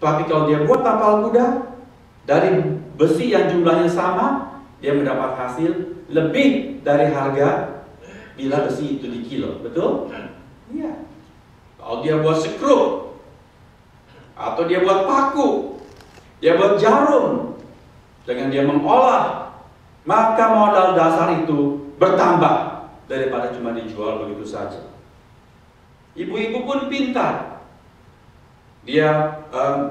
Tapi kalau dia buat tapal kuda dari besi yang jumlahnya sama, dia mendapat hasil lebih dari harga bila besi itu di kilo. Betul? Iya. Kalau dia buat sekrup, atau dia buat paku, dia buat jarum, dengan dia mengolah, maka modal dasar itu bertambah daripada cuma dijual begitu saja. Ibu-ibu pun pintar. Dia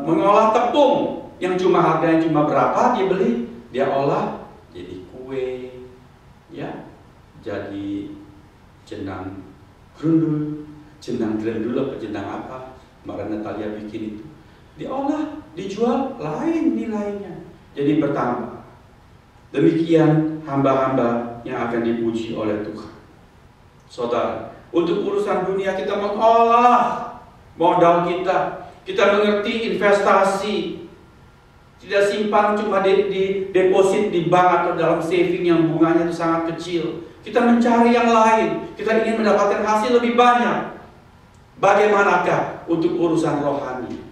mengolah tepung yang cuma harganya cuma berapa, dia beli, dia olah jadi kue, ya, jadi jenang grundul, jenang grendul apa jenang apa, Mbak Natalia bikin itu, diolah, dijual, lain nilainya, jadi bertambah. Demikian hamba-hamba yang akan dipuji oleh Tuhan. Saudara, untuk urusan dunia kita mengolah modal kita, kita mengerti investasi, tidak simpan cuma di deposit di bank atau dalam saving yang bunganya itu sangat kecil. Kita mencari yang lain, kita ingin mendapatkan hasil lebih banyak. Bagaimanakah untuk urusan rohani?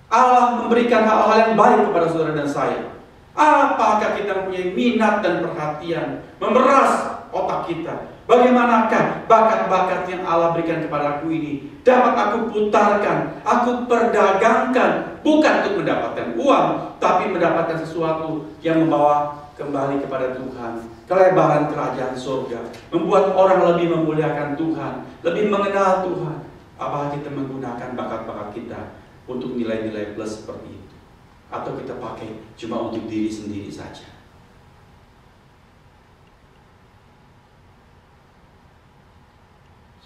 Allah memberikan hal-hal yang baik kepada saudara dan saya. Apakah kita mempunyai minat dan perhatian memeras otak kita? Bagaimanakah bakat-bakat yang Allah berikan kepada aku ini dapat aku putarkan, aku perdagangkan, bukan untuk mendapatkan uang, tapi mendapatkan sesuatu yang membawa kembali kepada Tuhan, kelebaran kerajaan surga, membuat orang lebih memuliakan Tuhan, lebih mengenal Tuhan. Apakah kita menggunakan bakat-bakat kita untuk nilai-nilai plus seperti itu, atau kita pakai cuma untuk diri sendiri saja?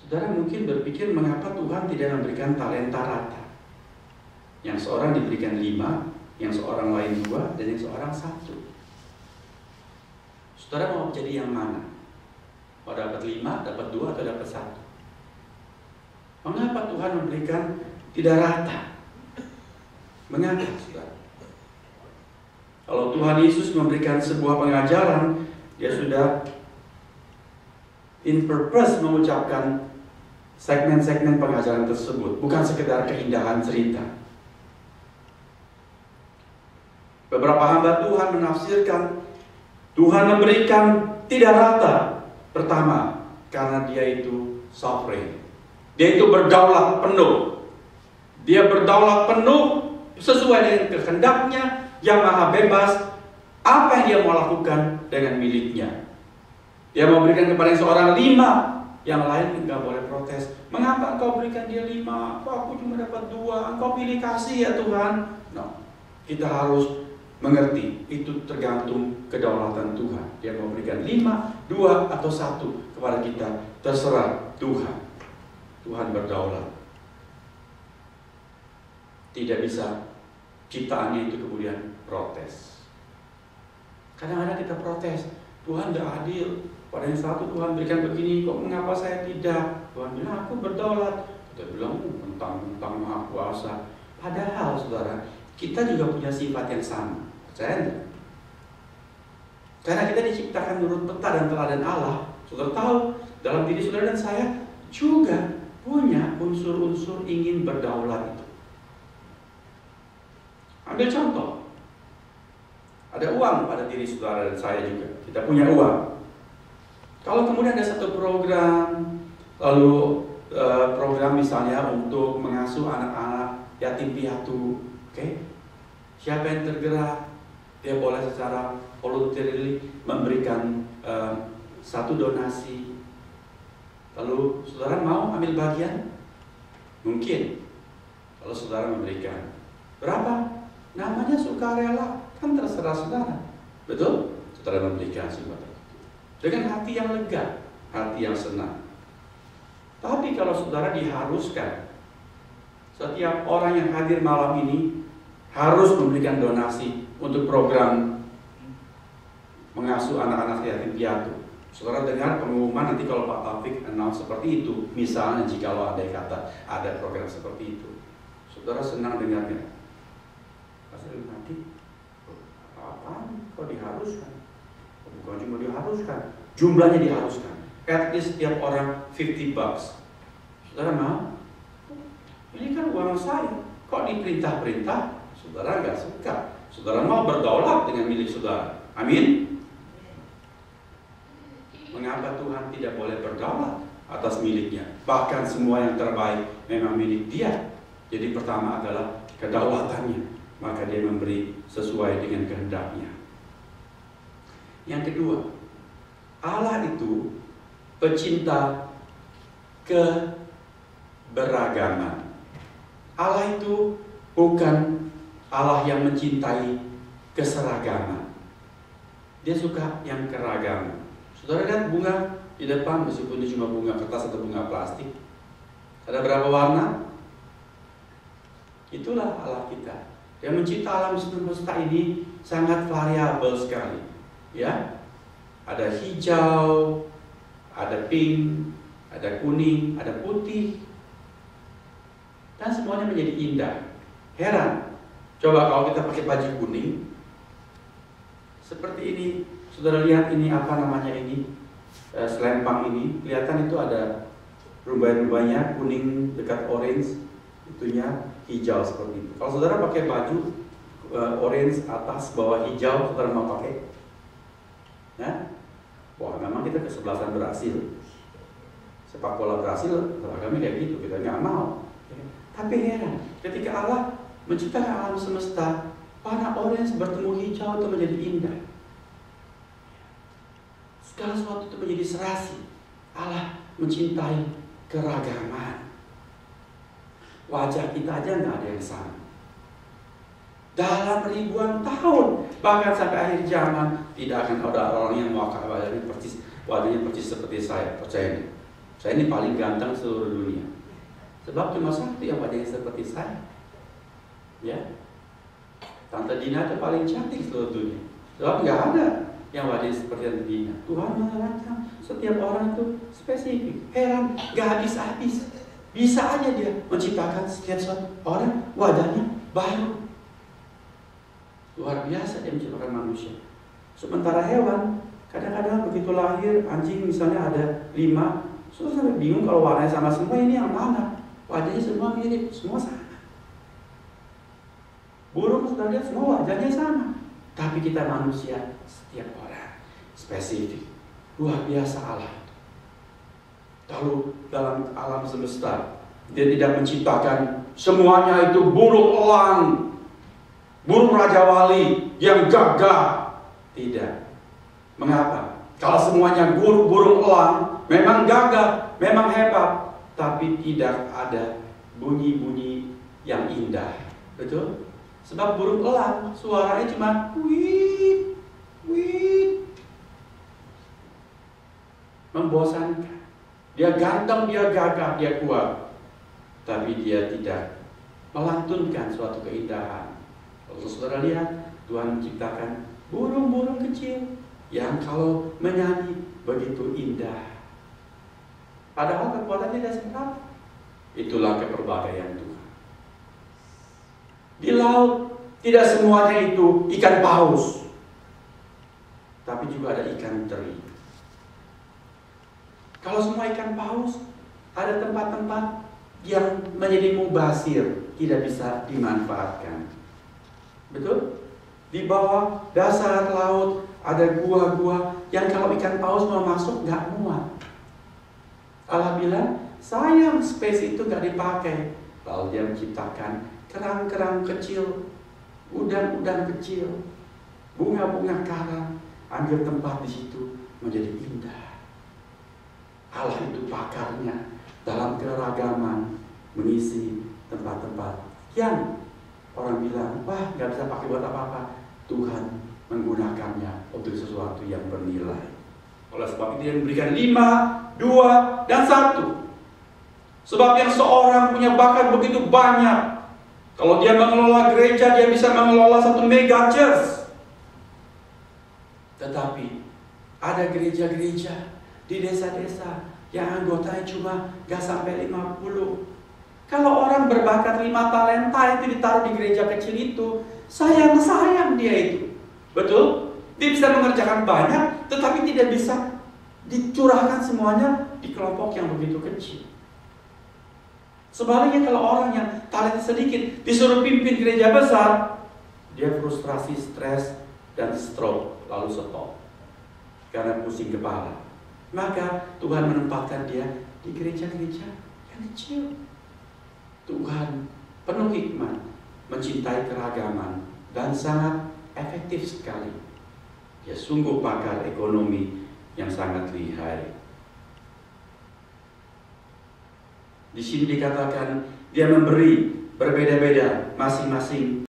Saudara mungkin berpikir, mengapa Tuhan tidak memberikan talenta rata? Yang seorang diberikan 5, yang seorang lain 2, dan yang seorang 1. Saudara mau jadi yang mana? Mau dapat 5, dapat 2, atau dapat 1? Mengapa Tuhan memberikan tidak rata? Mengapa, saudara? Kalau Tuhan Yesus memberikan sebuah pengajaran, dia sudah in purpose mengucapkan segmen-segmen pengajaran tersebut, bukan sekedar keindahan cerita. Beberapa hamba Tuhan menafsirkan Tuhan memberikan tidak rata. Pertama, karena dia itu sovereign. Dia itu berdaulat penuh. Dia berdaulat penuh sesuai dengan kehendaknya yang maha bebas. Apa yang dia mau lakukan dengan miliknya. Dia mau berikan kepada yang seorang 5, yang lain nggak boleh protes. Mengapa engkau berikan dia 5? Kok aku cuma dapat 2? Engkau pilih kasih ya Tuhan. No. Kita harus mengerti, itu tergantung kedaulatan Tuhan. Dia mau berikan 5, 2, atau 1 kepada kita, terserah Tuhan. Tuhan berdaulat. Tidak bisa ciptaannya itu kemudian protes. Kadang-kadang kita protes, Tuhan tidak adil. Pada yang satu Tuhan berikan begini, kok mengapa saya tidak? Tuhan bilang aku berdaulat. Kita bilang tentang maha kuasa. Padahal saudara, kita juga punya sifat yang sama. Percaya enggak? Karena kita diciptakan menurut peta dan teladan Allah. Saudara tahu, dalam diri saudara dan saya juga punya unsur-unsur ingin berdaulat itu. Ambil contoh, ada uang pada diri saudara dan saya juga. Kita punya uang. Kalau kemudian ada satu program, lalu program misalnya untuk mengasuh anak-anak yatim piatu, oke? Siapa yang tergerak, dia boleh secara voluntarily memberikan satu donasi. Lalu saudara mau ambil bagian? Mungkin. Kalau saudara memberikan berapa? Namanya sukarela, kan terserah saudara. Betul? Saudara memberikan sesuatu dengan hati yang lega, hati yang senang. Tapi kalau saudara diharuskan, setiap orang yang hadir malam ini harus memberikan donasi untuk program mengasuh anak-anak yatim piatu. Saudara dengar pengumuman nanti kalau Pak Taufik announce seperti itu, misalnya jikalau andai kata ada program seperti itu, saudara senang dengarnya. Pasti nanti apa-apaan kok diharuskan? Bukan cuma diharuskan, jumlahnya diharuskan. At least setiap orang $50. Saudara mau? Ini kan uang saya, kok Kok diperintah-perintah, saudara nggak suka. Saudara mau berdaulat dengan milik saudara. Amin. Mengapa Tuhan tidak boleh berdaulat atas miliknya? Bahkan semua yang terbaik memang milik Dia. Jadi pertama adalah kedaulatannya, maka Dia memberi sesuai dengan kehendaknya. Yang kedua, Allah itu pecinta keberagaman. Allah itu bukan Allah yang mencintai keseragaman. Dia suka yang keragaman. Saudara lihat bunga di depan, meskipun ini cuma bunga kertas atau bunga plastik, ada berapa warna? Itulah Allah kita. Dia mencipta alam semesta ini sangat variabel sekali. Ya, ada hijau, ada pink, ada kuning, ada putih, dan semuanya menjadi indah. Heran, coba kalau kita pakai baju kuning seperti ini, saudara lihat ini apa namanya ini, selempang ini, kelihatan itu ada rumbai-rumbainya, kuning dekat orange, itunya hijau seperti itu. Kalau saudara pakai baju orange atas bawah hijau, saudara mau pakai? Ya? Wah, memang kita kesebelasan berhasil. Sepak bola berhasil, seragamnya kayak gitu, kita nggak mau. Tapi heran, ketika Allah menciptakan alam semesta, warna orange bertemu hijau itu menjadi indah. Segala sesuatu itu menjadi serasi. Allah mencintai keragaman. Wajah kita aja nggak ada yang sama. Dalam ribuan tahun, bahkan sampai akhir zaman, tidak akan ada orang yang wajahnya persis seperti saya. Percaya nih, saya ini paling ganteng seluruh dunia. Sebab cuma satu yang wajahnya seperti saya. Ya, Tante Dina itu paling cantik seluruh dunia. Sebab nggak ada yang wajahnya seperti Tante Dina. Tuhan mengatakan setiap orang itu spesifik. Heran, nggak habis-habis. Bisa aja dia menciptakan setiap orang wajahnya baru. Luar biasa dia menciptakan manusia. Sementara hewan, kadang-kadang begitu lahir, anjing misalnya ada 5, sudah sampai bingung kalau warnanya sama semua, ini yang mana? Wajahnya semua mirip, semua sama. Burung sudah lihat semua wajahnya sama. Tapi kita manusia, setiap orang spesifik. Luar biasa Allah. Lalu dalam alam semesta, Dia tidak menciptakan semuanya itu burung elang, burung Raja Wali yang gagah. Tidak. Mengapa? Kalau semuanya burung elang, memang gagah, memang hebat, tapi tidak ada bunyi-bunyi yang indah. Betul? Sebab burung elang suaranya cuma wit, wit, membosankan. Dia ganteng, dia gagah, dia kuat, tapi dia tidak melantunkan suatu keindahan. Kalau saudara lihat, Tuhan menciptakan burung-burung kecil yang kalau menyanyi begitu indah. Padahal kekuatannya tidak seberapa. Itulah keperbagaian Tuhan. Di laut tidak semuanya itu ikan paus, tapi juga ada ikan teri. Kalau semua ikan paus, ada tempat-tempat yang menjadi mubazir, tidak bisa dimanfaatkan. Betul? Di bawah dasar laut ada gua-gua yang kalau ikan paus mau masuk nggak muat. Allah bilang, sayang space itu nggak dipakai. Lalu Dia menciptakan kerang-kerang kecil, udang-udang kecil, bunga-bunga karang, ambil tempat di situ menjadi indah. Allah itu pakarnya dalam keragaman mengisi tempat-tempat yang orang bilang, wah nggak bisa pakai buat apa-apa. Tuhan menggunakannya untuk sesuatu yang bernilai. Oleh sebab itu Dia memberikan 5, 2, dan 1. Sebab yang seorang punya bakat begitu banyak. Kalau dia mengelola gereja, dia bisa mengelola satu mega church. Tetapi ada gereja-gereja di desa-desa yang anggotanya cuma gak sampai 50. Kalau orang berbakat 5 talenta itu ditaruh di gereja kecil itu, sayang-sayang dia itu. Betul? Dia bisa mengerjakan banyak, tetapi tidak bisa dicurahkan semuanya di kelompok yang begitu kecil. Sebaliknya kalau orang yang talenta sedikit disuruh pimpin gereja besar, dia frustrasi, stres, dan stroke, lalu stop karena pusing kepala. Maka Tuhan menempatkan dia di gereja-gereja yang kecil. Tuhan penuh hikmat, mencintai keragaman, dan sangat efektif sekali. Dia sungguh pakar ekonomi yang sangat lihai. Di sini dikatakan dia memberi berbeda-beda masing-masing